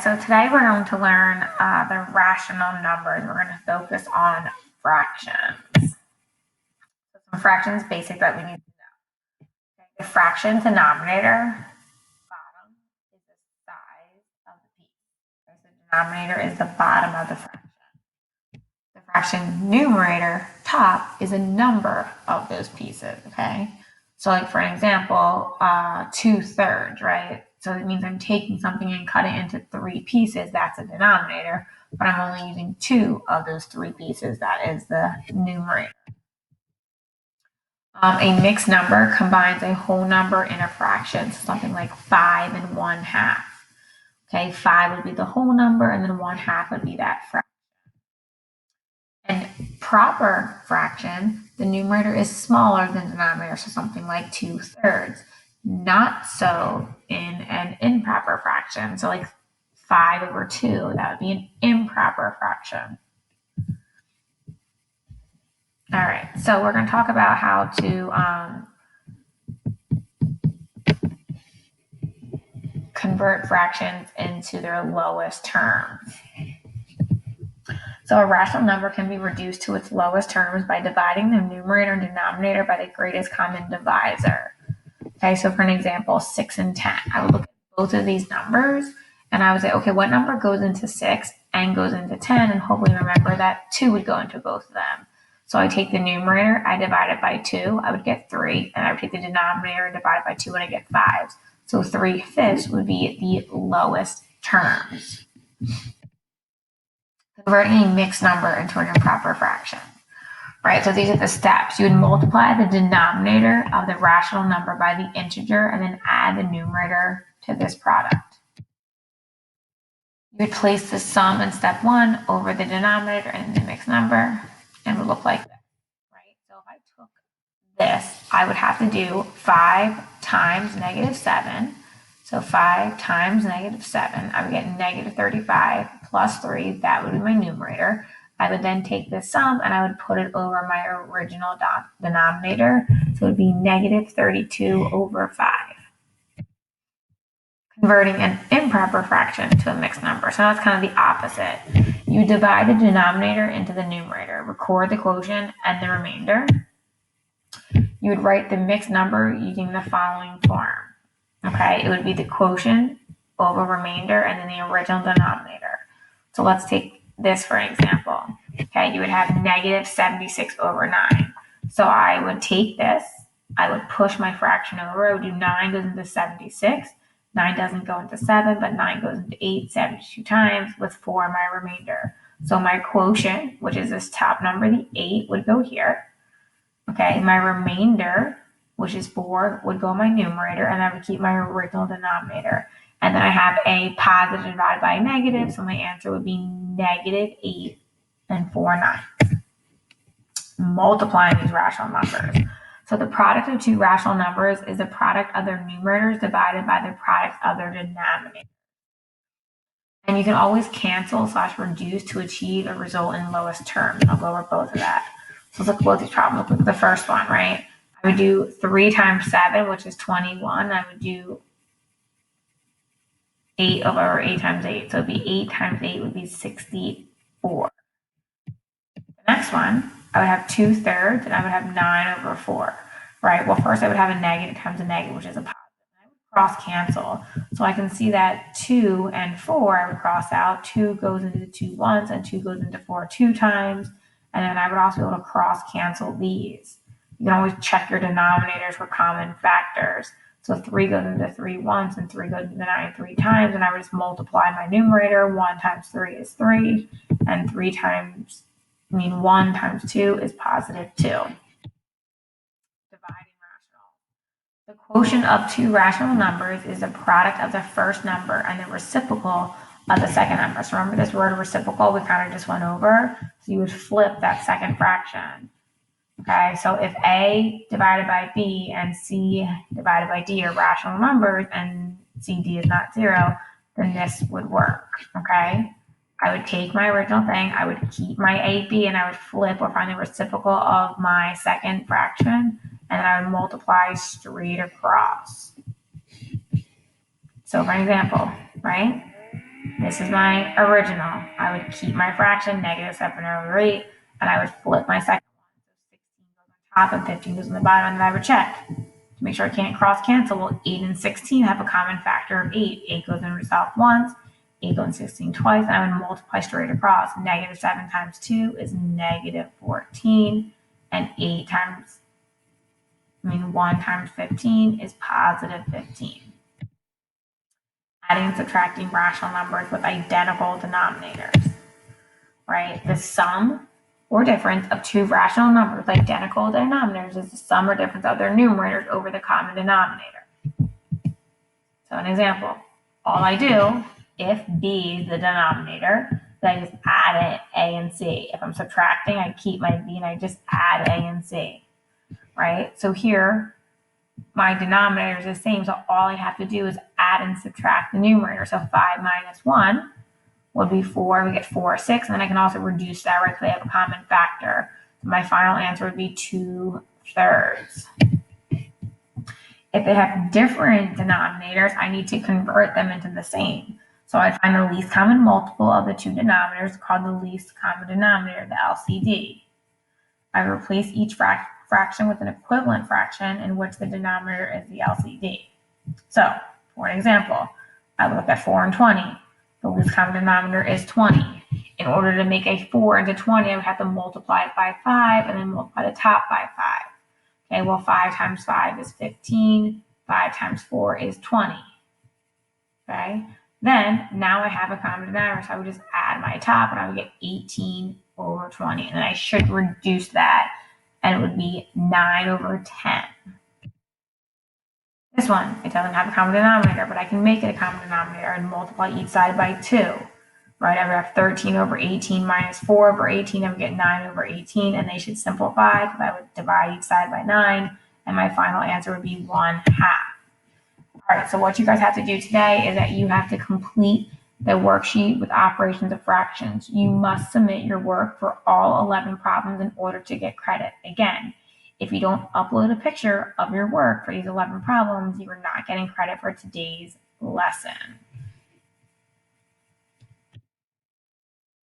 so today we're going to learn the rational numbers. We're going to focus on fractions. So some fractions basic that we need to know. Okay, the fraction denominator, bottom, is the size of the piece. Okay, so the denominator is the bottom of the fraction. The fraction numerator, top, is a number of those pieces, okay? So like for an example, 2/3, right? So it means I'm taking something and cutting it into 3 pieces. That's a denominator, but I'm only using 2 of those 3 pieces. That is the numerator. A mixed number combines a whole number in a fraction, so something like 5 and 1/2. Okay, 5 would be the whole number, and then 1/2 would be that fraction. And proper fraction, the numerator is smaller than the denominator, so something like 2/3. Not so in an improper fraction, so like 5/2, that would be an improper fraction. All right, so we're going to talk about how to convert fractions into their lowest terms. So a rational number can be reduced to its lowest terms by dividing the numerator and denominator by the greatest common divisor. Okay, so for an example, 6 and 10. I would look at both of these numbers and I would say, okay, what number goes into 6 and goes into 10? And hopefully remember that 2 would go into both of them. So I take the numerator, I divide it by 2, I would get 3. And I would take the denominator and divide it by 2 and I get 5. So 3/5 would be the lowest terms. Converting a mixed number into an improper fraction. Right, so these are the steps. You would multiply the denominator of the rational number by the integer and then add the numerator to this product. You would place the sum in step 1 over the denominator and the mixed number, and it would look like this, right? So if I took this, I would have to do 5 times -7. So 5 times -7, I would get -35 plus 3, that would be my numerator. I would then take this sum and I would put it over my original denominator. So it would be -32/5. Converting an improper fraction to a mixed number. So that's kind of the opposite. You divide the denominator into the numerator, record the quotient and the remainder. You would write the mixed number using the following form. Okay, it would be the quotient over remainder and then the original denominator. So let's take this for an example. Okay, you would have -76/9. So I would take this, I would push my fraction over, I would do 9 goes into 76, 9 doesn't go into 7, but 9 goes into 8, 72 times with 4 my remainder. So my quotient, which is this top number, the 8, would go here. Okay, my remainder, which is 4, would go in my numerator, and I would keep my original denominator. And then I have a positive divided by a negative, so my answer would be -8 and 4/9. Multiplying these rational numbers. So the product of two rational numbers is the product of their numerators divided by the product of their denominators. And you can always cancel / reduce to achieve a result in lowest terms. I'll go over both of that. So let's look at both these problems. Look at the first one, right? I would do 3 times 7, which is 21. I would do 8 over 8 times 8. So it'd be 8 times 8 would be 64. The next one, I would have 2/3, and I would have 9/4, right? Well, first I would have a negative times a negative, which is a positive. I would cross cancel. So I can see that 2 and 4, I would cross out. 2 goes into 2 once, and 2 goes into 4 2 times. And then I would also be able to cross cancel these. You can always check your denominators for common factors. So 3 goes into 3 once and 3 goes into 9 3 times. And I would just multiply my numerator. 1 times 3 is 3. And 1 times 2 is +2. Dividing rational. The quotient of two rational numbers is the product of the first number and the reciprocal of the second number. So remember this word reciprocal, we kind of just went over. So you would flip that second fraction. Okay, so if A divided by B and C divided by D are rational numbers and CD is not 0, then this would work. Okay, I would take my original thing, I would keep my AB, and I would flip or find the reciprocal of my second fraction, and then I would multiply straight across. So for example, right? This is my original. I would keep my fraction, -7/8, and I would flip my second one. So 16 goes on top and 15 goes on the bottom, and then I would check. To make sure I can't cross cancel, well, 8 and 16 have a common factor of 8. 8 goes in itself once, 8 goes in 16 twice, and I would multiply straight across. -7 times 2 is -14, and 1 times 15 is +15. Adding and subtracting rational numbers with identical denominators, right? The sum or difference of two rational numbers with identical denominators is the sum or difference of their numerators over the common denominator. So an example, all I do, if B is the denominator, then I just add A and C. If I'm subtracting, I keep my B and I just add A and C, right? So here, my denominator is the same, so all I have to do is add and subtract the numerator. So 5 minus 1 would be 4. We get 4, 6, and then I can also reduce that, right, because they have a common factor. So my final answer would be 2/3. If they have different denominators, I need to convert them into the same. So I find the least common multiple of the two denominators, called the least common denominator, the LCD. I replace each fraction with an equivalent fraction in which the denominator is the LCD. So, for an example, I look at 4 and 20. The least common denominator is 20. In order to make a 4 into 20, I would have to multiply it by 5 and then multiply the top by 5. Okay, well, 5 times 5 is 15. 5 times 4 is 20. Okay, then now I have a common denominator, so I would just add my top and I would get 18/20. And then I should reduce that, and it would be 9/10. This one, it doesn't have a common denominator, but I can make it a common denominator and multiply each side by 2. Right, I would have 13/18 minus 4/18, I would get 9/18, and they should simplify because I would divide each side by 9, and my final answer would be 1/2. All right, so what you guys have to do today is that you have to complete the worksheet with operations of fractions. You must submit your work for all 11 problems in order to get credit. Again, if you don't upload a picture of your work for these 11 problems, you are not getting credit for today's lesson.